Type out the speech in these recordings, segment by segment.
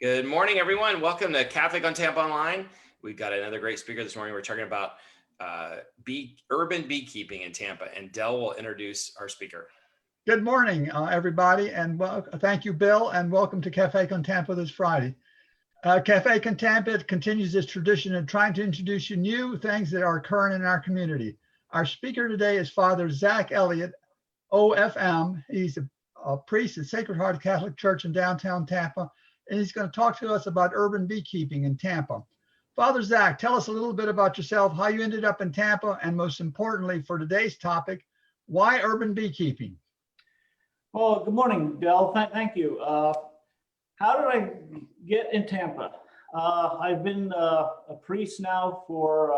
Good morning, everyone. Welcome to Café on Tampa Online. We've got another great speaker this morning. We're talking about urban beekeeping in Tampa, and Dell will introduce our speaker. Good morning, everybody, and thank you, Bill, and welcome to Café con Tampa this Friday. Café con Tampa continues this tradition of trying to introduce you new things that are occurring in our community. Our speaker today is Father Zack Elliott, OFM. He's a priest at Sacred Heart Catholic Church in downtown Tampa, and he's going to talk to us about urban beekeeping in Tampa. Father Zack, tell us a little bit about yourself, how you ended up in Tampa, and most importantly for today's topic, why urban beekeeping? Well, good morning, Bill. Thank you. How did I get in Tampa? I've been a priest now for,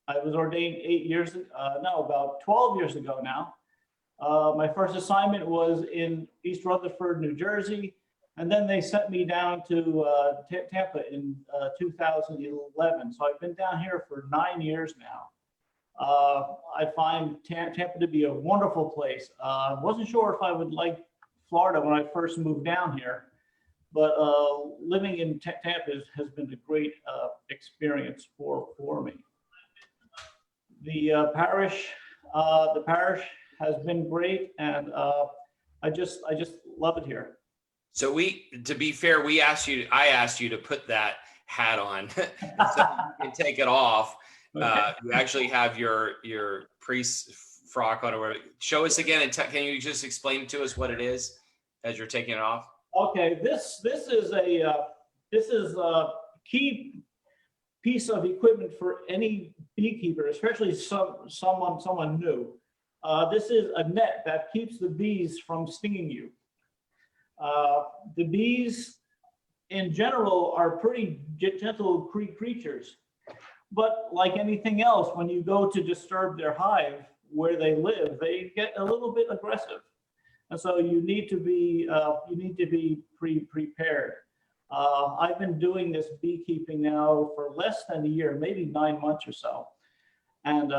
I was ordained about 12 years ago now. My first assignment was in East Rutherford, New Jersey, and then they sent me down to Tampa in 2011. So I've been down here for 9 years now. I find Tampa to be a wonderful place. I wasn't sure if I would like Florida when I first moved down here, but living in Tampa has been a great experience for me. The parish has been great, and I just love it here. So to be fair, I asked you to put that hat on so you can take it off. Okay. You actually have your priest frock on. Or show us again, and can you just explain to us what it is as you're taking it off? Okay, this is a key piece of equipment for any beekeeper, especially someone new. This is a net that keeps the bees from stinging you. The bees, in general, are pretty gentle creatures. But like anything else, when you go to disturb their hive where they live, they get a little bit aggressive, and so you need to be prepared. I've been doing this beekeeping now for less than a year, maybe 9 months or so, and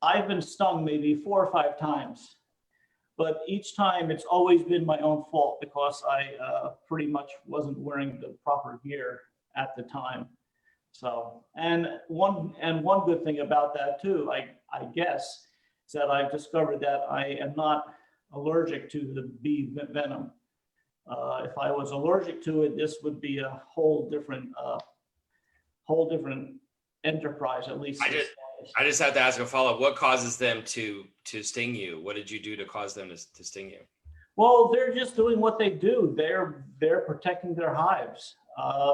I've been stung maybe 4 or 5 times. But each time it's always been my own fault because I pretty much wasn't wearing the proper gear at the time. So, and one good thing about that too, I guess, is that I've discovered that I am not allergic to the bee venom. If I was allergic to it, this would be a whole different enterprise, at least. I just have to ask a follow-up. What causes them to sting you? What did you do to cause them to sting you? Well, they're just doing what they do. They're protecting their hives.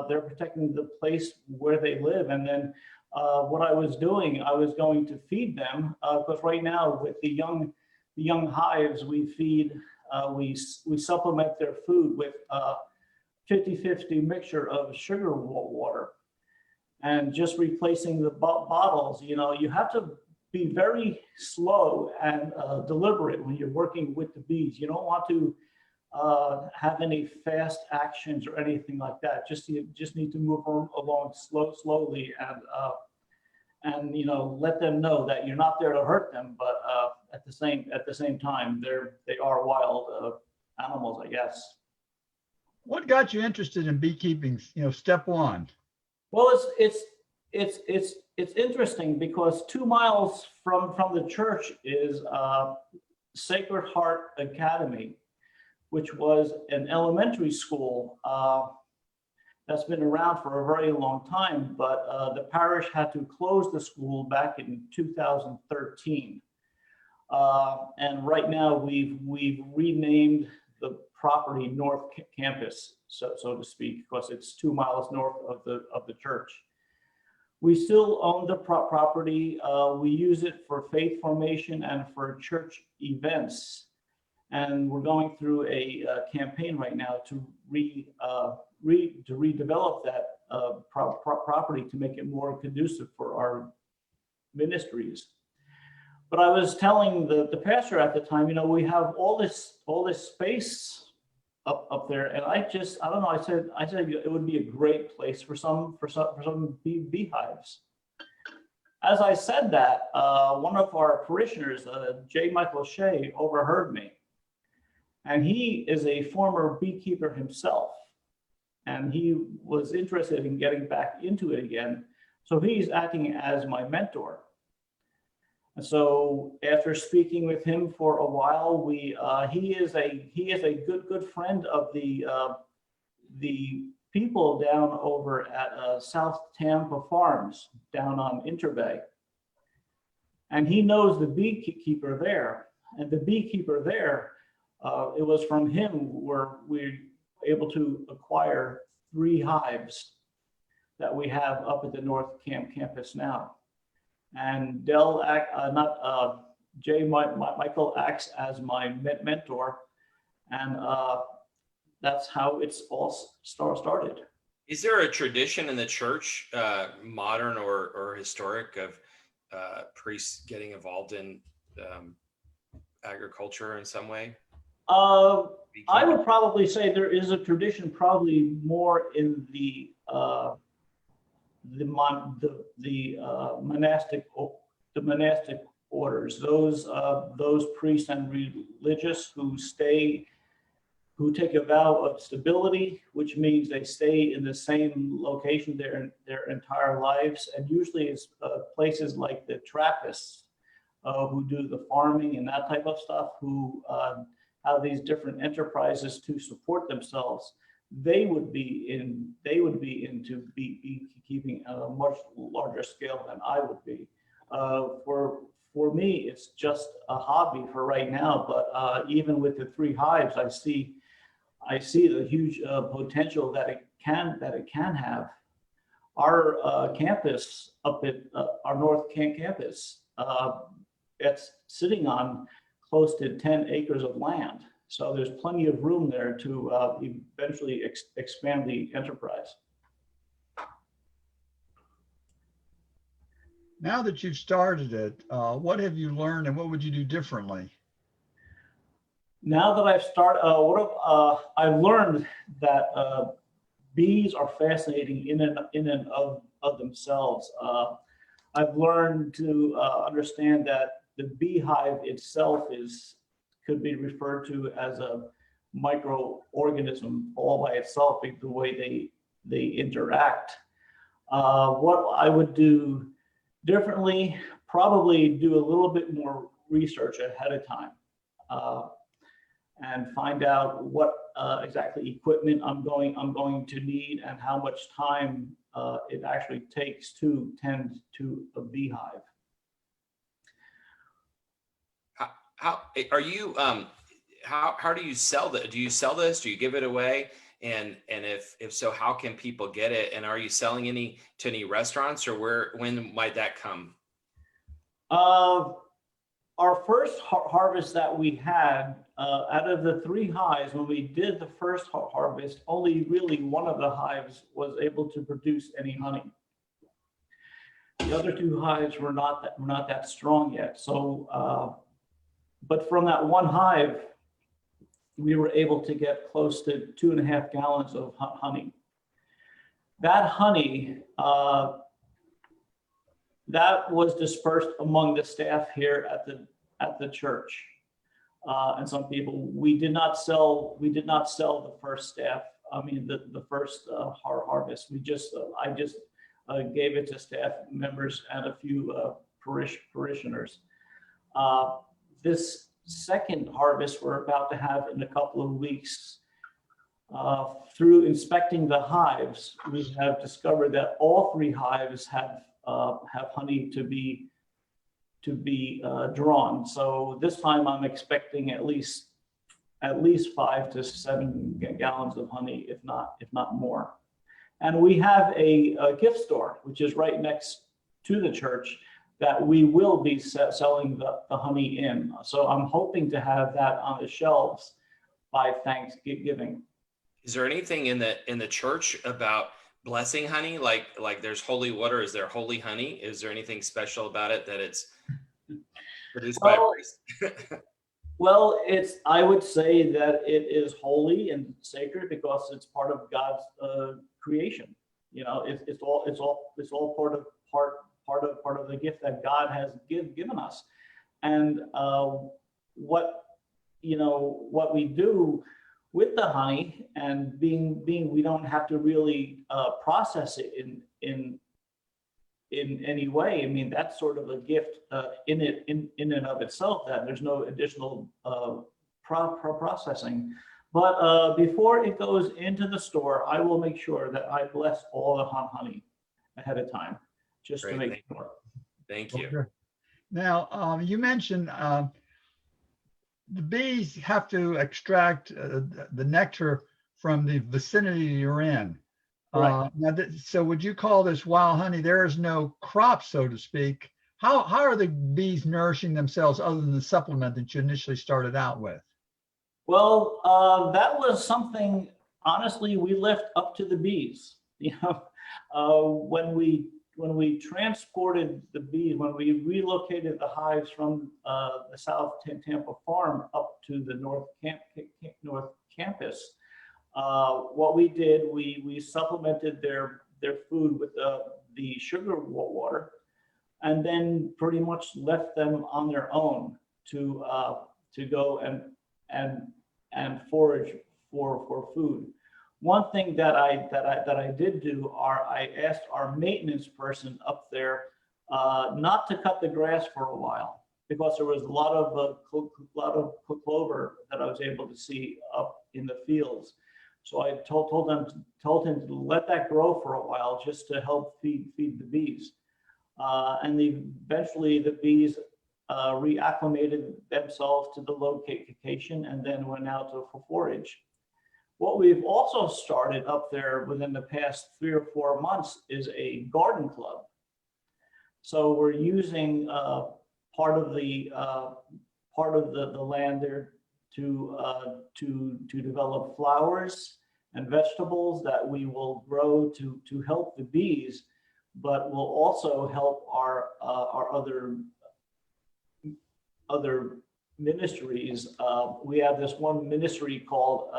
They're protecting the place where they live. And then what I was doing, I was going to feed them because right now with the young hives, we feed, we supplement their food with 50-50 mixture of sugar water, and just replacing the bottles. You know, you have to be very slow and deliberate when you're working with the bees. You don't want to have any fast actions or anything like that. You just need to move along slowly and you know, let them know that you're not there to hurt them, but at the same time they are wild animals, I guess. What got you interested in beekeeping? You know, step one. Well, it's interesting because 2 miles from the church is Sacred Heart Academy, which was an elementary school that's been around for a very long time, but the parish had to close the school back in 2013. And right now we've renamed the property North Campus, so to speak, because it's 2 miles north of the church. We still own the property. We use it for faith formation and for church events. And we're going through a campaign right now to redevelop that property to make it more conducive for our ministries. But I was telling the pastor at the time, you know, we have all this space up there, and I don't know. I said it would be a great place for some beehives. As I said that, one of our parishioners, J. Michael Shea, overheard me, and he is a former beekeeper himself. and he was interested in getting back into it again. So he's acting as my mentor. And so after speaking with him for a while, he is a good friend of the people down over at South Tampa Farms down on Interbay. And he knows the beekeeper there. And the beekeeper there, it was from him where we were able to acquire 3 hives that we have up at the North campus now. And Michael acts as my mentor, and that's how it's all started. Is there a tradition in the church, modern or historic, of priests getting involved in agriculture in some way? I would probably say there is a tradition, probably more in the monastic orders. Those priests and religious who take a vow of stability, which means they stay in the same location their entire lives, and usually it's places like the Trappists, who do the farming and that type of stuff, who have these different enterprises to support themselves. They would be into beekeeping at a much larger scale than I would be. For me, it's just a hobby for right now. But even with the 3 hives, I see the huge potential that it can have. Our campus up at our North campus, it's sitting on close to 10 acres of land. So there's plenty of room there to eventually expand the enterprise. Now that you've started it, what have you learned and what would you do differently? Now that I've started, I've learned that bees are fascinating in and of themselves. I've learned to understand that the beehive itself could be referred to as a microorganism all by itself, the way they interact. What I would do differently, probably do a little bit more research ahead of time, and find out what exactly equipment I'm going to need and how much time it actually takes to tend to a beehive. How are you? How do you sell that? Do you sell this? Do you give it away? And if so, how can people get it? And are you selling to any restaurants, or when might that come? Our first harvest that we had, out of the 3 hives, when we did the first harvest, only really one of the hives was able to produce any honey. The other 2 hives were not that strong yet. So, but from that one hive, we were able to get close to 2.5 gallons of honey. That honey, that was dispersed among the staff here at the church, and some people. We did not sell the first staff. I mean the first harvest. I just gave it to staff members and a few parishioners. This second harvest we're about to have in a couple of weeks. Through inspecting the hives, we have discovered that all 3 hives have honey to be drawn. So this time I'm expecting at least 5 to 7 gallons of honey, if not more. And we have a gift store, which is right next to the church, that we will be selling the honey in. So I'm hoping to have that on the shelves by Thanksgiving. Is there anything in the church about blessing honey? Like there's holy water. Is there holy honey? Is there anything special about it that it's produced by a priest? Well, I would say that it is holy and sacred because it's part of God's creation. You know, it's all part of the gift that God has given us. And what we do, with the honey, and being we don't have to really process it in any way. I mean, that's sort of a gift in and of itself, that there's no additional processing. But before it goes into the store, I will make sure that I bless all the honey ahead of time, just Great. to make sure. Thank you. Okay. Now, you mentioned the bees have to extract the nectar from the vicinity you're in. Right. So would you call this wild honey? There is no crop, so to speak. How are the bees nourishing themselves other than the supplement that you initially started out with? Well, that was something, honestly, we left up to the bees. You know, when we transported the bees, when we relocated the hives from the South Tampa farm up to the North Campus, what we did, we supplemented their food with the sugar water, and then pretty much left them on their own to go and forage for food. One thing that I did do I asked our maintenance person up there not to cut the grass for a while, because there was a lot of clover that I was able to see up in the fields. So I told him to let that grow for a while, just to help feed the bees. And eventually the bees reacclimated themselves to the location and then went out to forage. What we've also started up there within the past 3 or 4 months is a garden club. So we're using part of the land there to develop flowers and vegetables that we will grow to help the bees, but will also help our other ministries. We have this one ministry called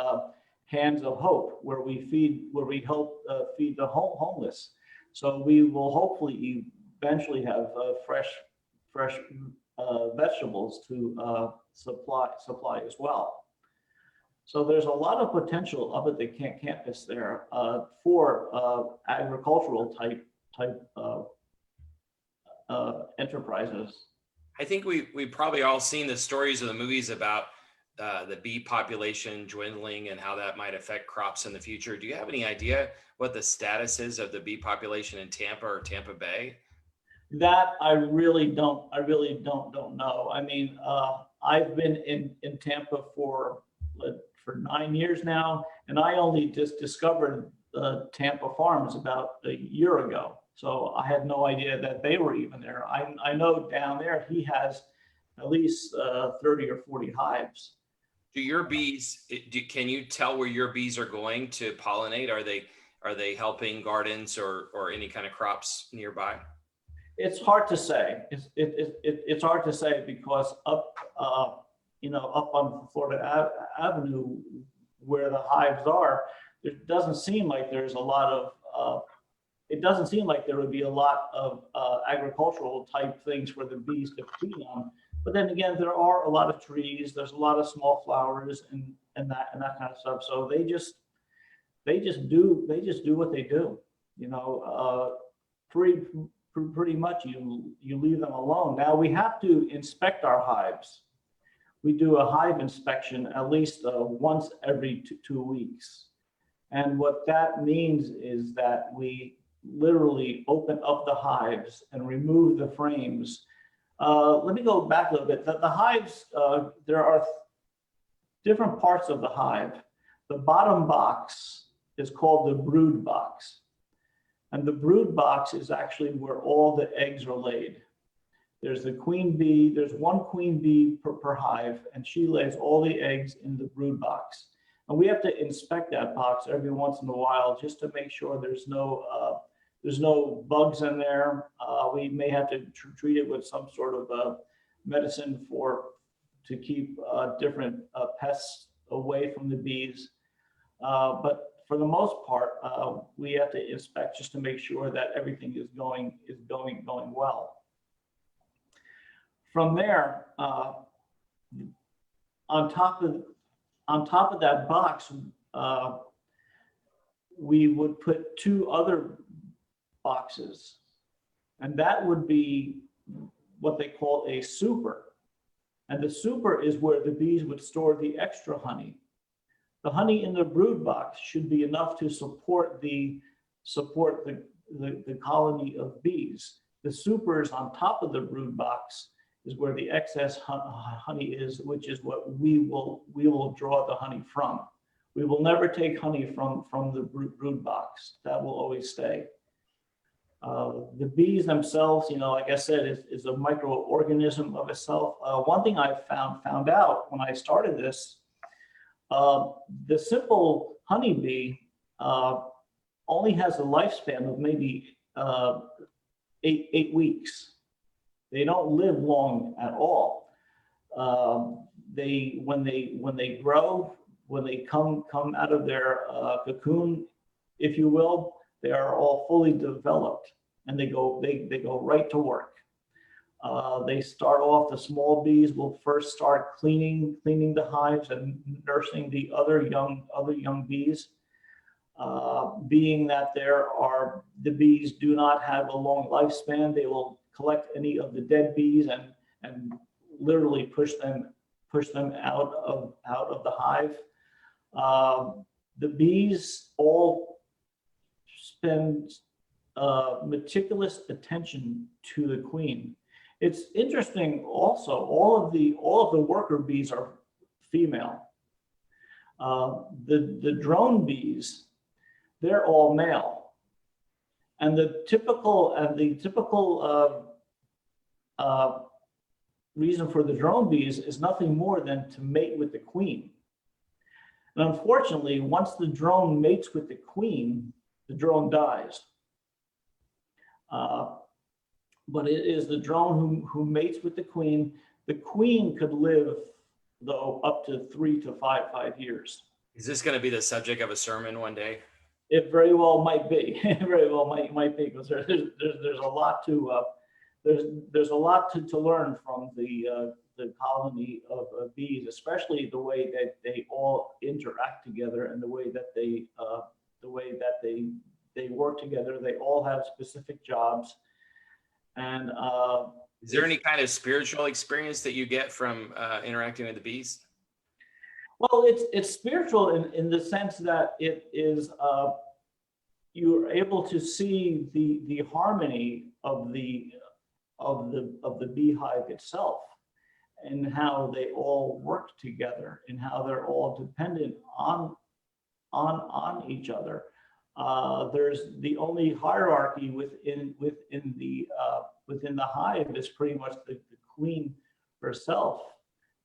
Hands of Hope, where we help feed the homeless. So we will hopefully eventually have fresh vegetables to supply as well. So there's a lot of potential up at the campus there for agricultural type enterprises. I think we probably all seen the stories of the movies about the bee population dwindling and how that might affect crops in the future. Do you have any idea what the status is of the bee population in Tampa or Tampa Bay? That I really don't know. I mean, I've been in Tampa for 9 years now, and I only just discovered Tampa Farms about a year ago. So I had no idea that they were even there. I know down there he has at least 30 or 40 hives. Do your bees? Can you tell where your bees are going to pollinate? Are they helping gardens or any kind of crops nearby? It's hard to say. It's hard to say because up on Florida Avenue, where the hives are, it doesn't seem like there's a lot of. It doesn't seem like there would be a lot of agricultural type things for the bees to feed on. But then again, there are a lot of trees. There's a lot of small flowers and that kind of stuff. So they just do what they do. You know, pretty much you leave them alone. Now we have to inspect our hives. We do a hive inspection at least once every 2 weeks. And what that means is that we literally open up the hives and remove the frames. Let me go back a little bit. The hives, there are different parts of the hive. The bottom box is called the brood box. And the brood box is actually where all the eggs are laid. There's the queen bee, there's one queen bee per hive, and she lays all the eggs in the brood box. And we have to inspect that box every once in a while just to make sure there's no bugs in there. We may have to treat it with some sort of medicine to keep different pests away from the bees. But for the most part, we have to inspect just to make sure that everything is going well. From there, on top on top of that box, we would put 2 other boxes, and that would be what they call a super. And the super is where the bees would store the extra honey. The honey in the brood box should be enough to support the colony of bees. The supers on top of the brood box is where the excess honey is, which is what we will draw the honey from. We will never take honey from the brood box. That will always stay. The bees themselves, like I said, is a microorganism of itself. One thing I found out when I started this, the simple honeybee only has a lifespan of maybe 8 weeks. They don't live long at all. When they grow, when they come out of their cocoon, if you will, they are all fully developed, and they go right to work. They start off, the small bees will first start cleaning the hives and nursing the other young bees. Being that the bees do not have a long lifespan, they will collect any of the dead bees and literally push them out of the hive. The bees all spend meticulous attention to the queen. It's interesting also, all of the worker bees are female. The drone bees, they're all male. And the typical reason for the drone bees is nothing more than to mate with the queen. And unfortunately, once the drone mates with the queen, the drone dies. But it is the drone who mates with the queen. The queen could live, though, up to 3 to 5 years. Is this going to be the subject of a sermon one day? It very well might be. It very well might be, because there's a lot to there's a lot to learn from the colony of bees, especially the way that they all interact together and the way that they work together. They all have specific jobs. And is there any kind of spiritual experience that you get from interacting with the bees? Well, it's spiritual in the sense that it is you're able to see the harmony of the beehive itself, and how they all work together, and how they're all dependent on each other. There's the only hierarchy within the hive is pretty much the queen herself,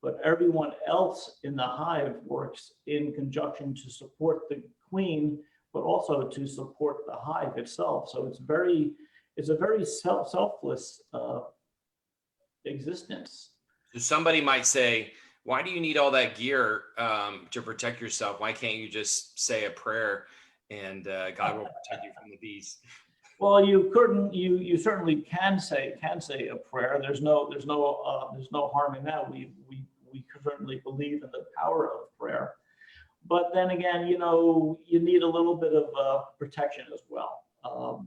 but everyone else in the hive works in conjunction to support the queen, but also to support the hive itself. So it's a very selfless existence. So somebody might say, why do you need all that gear to protect yourself? Why can't you just say a prayer and God will protect you from the bees? Well, you certainly can say a prayer. There's no harm in that. We certainly believe in the power of prayer. But then again, you need a little bit of protection as well.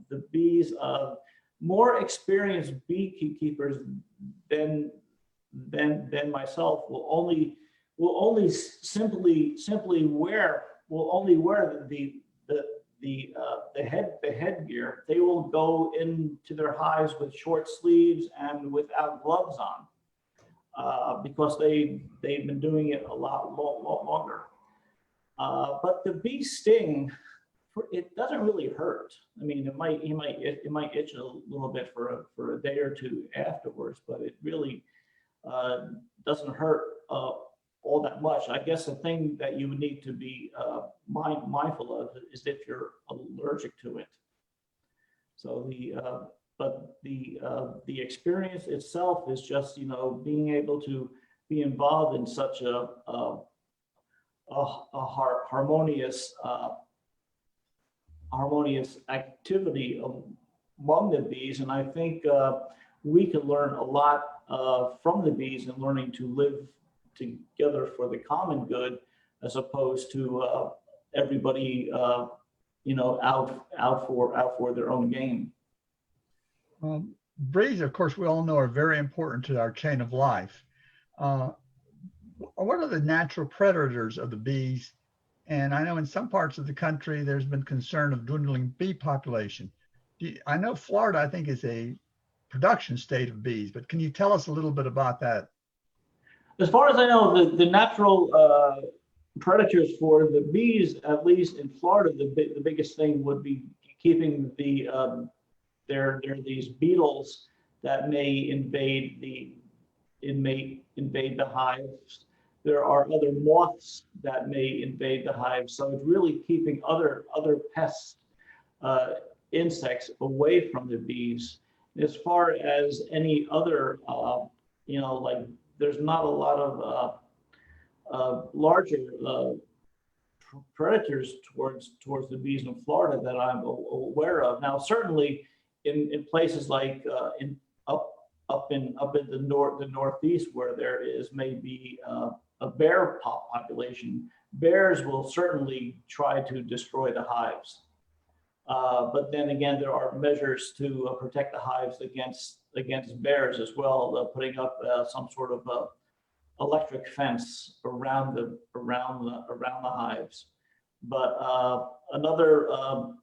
The bees, more experienced beekeepers than myself will only simply wear the headgear. They will go into their hives with short sleeves and without gloves on, because they've been doing it a lot longer. But the bee sting, it doesn't really hurt. I mean, it might itch a little bit for a day or two afterwards, but it really doesn't hurt all that much. I guess the thing that you would need to be mindful of is if you're allergic to it. So the experience itself is just being able to be involved in such a harmonious activity among the bees, and I think we can learn a lot from the bees in learning to live together for the common good, as opposed to everybody, out for their own game. Bees, of course, we all know are very important to our chain of life. What are the natural predators of the bees? And I know in some parts of the country, there's been concern of dwindling bee population. I know Florida, I think, is a production state of bees, but can you tell us a little bit about that? As far as I know, the natural predators for the bees, at least in Florida, the biggest thing would be keeping there are these beetles that may invade the hives. There are other moths that may invade the hives. So it's really keeping other pests, insects away from the bees. As far as any other, like there's not a lot of larger predators towards the bees in Florida that I'm aware of. Now, certainly in places like up in the northeast, where there is maybe a bear population, bears will certainly try to destroy the hives. But then again, there are measures to protect the hives against bears as well, putting up some sort of electric fence around the hives. But another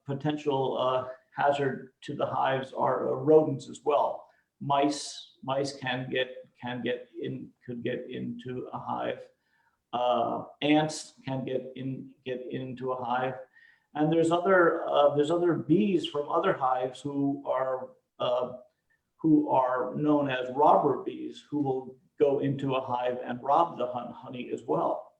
potential hazard to the hives are rodents as well. Mice could get into a hive. Ants can get into a hive, and there's other bees from other hives who are known as robber bees, who will go into a hive and rob the honey as well.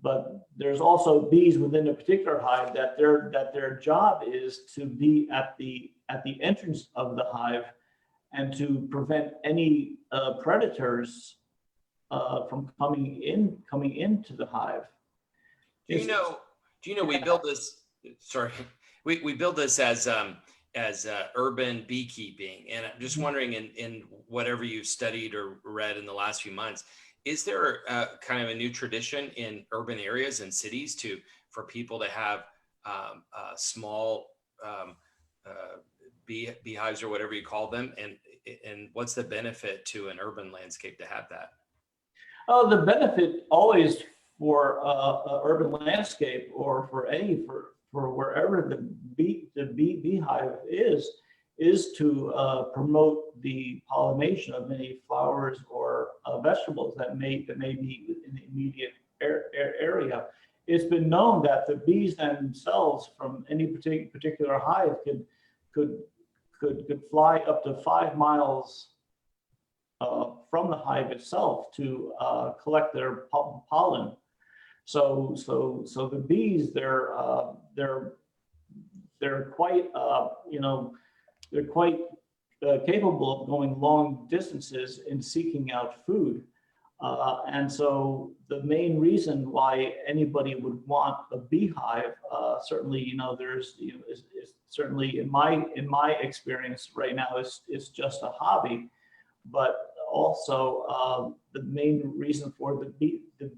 But there's also bees within a particular hive that their job is to be at the entrance of the hive and to prevent any predators from coming into the hive. Do you know we build this, sorry, we build this as urban beekeeping, and I'm just wondering, in whatever you've studied or read in the last few months, is there kind of a new tradition in urban areas and cities for people to have small beehives or whatever you call them, and what's the benefit to an urban landscape to have that? Oh, the benefit always for urban landscape, or for wherever the beehive is to promote the pollination of many flowers or vegetables that may be in the immediate area. It's been known that the bees themselves from any particular hive could fly up to 5 miles from the hive itself to collect their pollen. So the bees, they're quite they're quite capable of going long distances in seeking out food. And so the main reason why anybody would want a beehive, certainly, there's, is certainly in my experience right now, is just a hobby, but also the main reason for the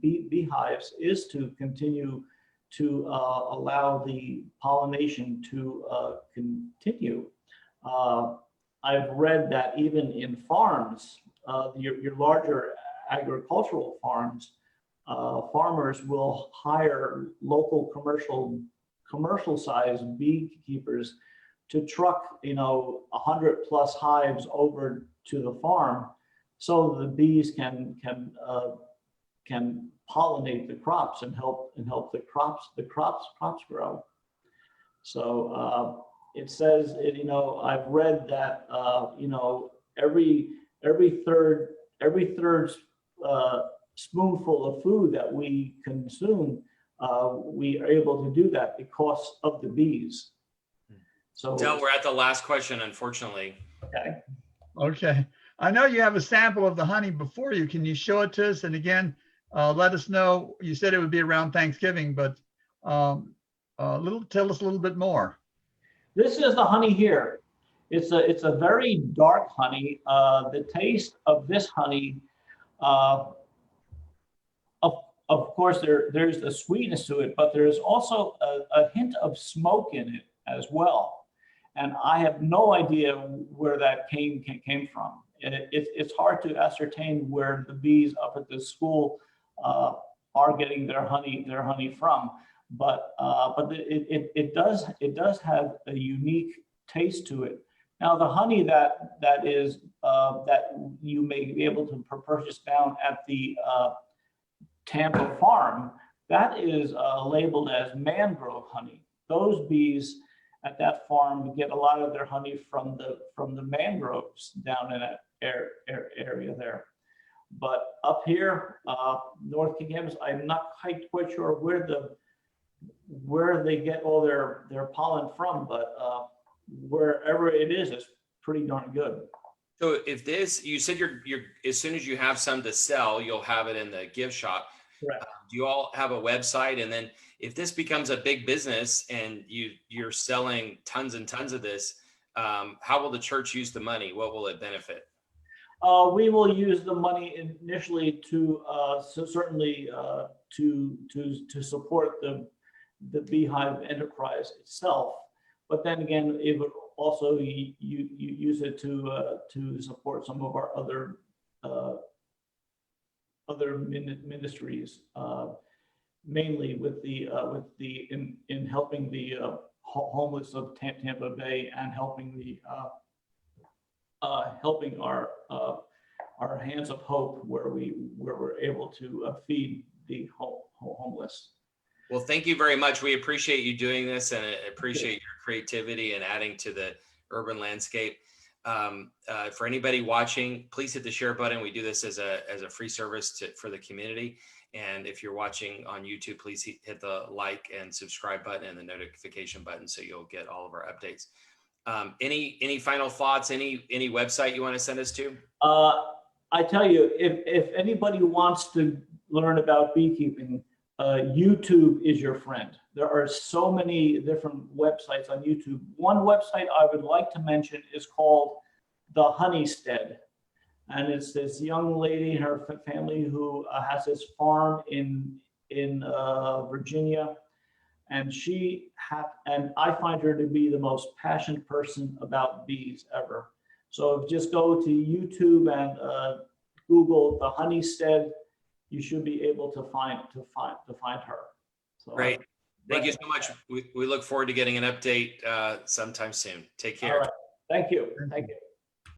beehives is to continue to allow the pollination to continue. I've read that even in farms, your larger agricultural farms, farmers will hire local commercial sized beekeepers to truck 100+ hives over to the farm, so the bees can pollinate the crops and help the crops grow. So it says, I've read that every third spoonful of food that we consume, we are able to do that because of the bees. So Del, we're at the last question, unfortunately. Okay. I know you have a sample of the honey before you. Can you show it to us? And again, let us know. You said it would be around Thanksgiving, but tell us a little bit more. This is the honey here. It's a very dark honey. The taste of this honey, of of course, there's a sweetness to it, but there's also a hint of smoke in it as well. And I have no idea where that came from. And it's hard to ascertain where the bees up at the school are getting their honey from. But it does have a unique taste to it. Now, the honey that you may be able to purchase down at the Tampa farm, that is labeled as mangrove honey. Those bees at that farm get a lot of their honey from the mangroves down in that area there. But up here, North Campus, I'm not quite sure where they get all their pollen from, but wherever it is, it's pretty darn good. So if this, you said you're as soon as you have some to sell, you'll have it in the gift shop. Correct. Do you all have a website? And then if this becomes a big business and you're selling tons and tons of this, how will the church use the money? What will it benefit? We will use the money initially to certainly to support the beehive enterprise itself, but then again, it would also you use it to support some of our other ministries, mainly with the in helping the homeless of Tampa Bay and helping helping our Hands of Hope, where we're able to feed the homeless. Well, thank you very much. We appreciate you doing this, and I appreciate your creativity and adding to the urban landscape. For anybody watching, please hit the share button. We do this as a free service for the community. And if you're watching on YouTube, please hit the like and subscribe button and the notification button so you'll get all of our updates. Any final thoughts? Any website you want to send us to? I tell you, if anybody wants to learn about beekeeping, YouTube is your friend. There are so many different websites on YouTube. One website I would like to mention is called The Honeystead. And it's this young lady and her family who has this farm in Virginia. And and I find her to be the most passionate person about bees ever. So just go to YouTube and Google The Honeystead. You should be able to find her. So, great. Thank you so much. We look forward to getting an update sometime soon. Take care. All right. Thank you. Thank you.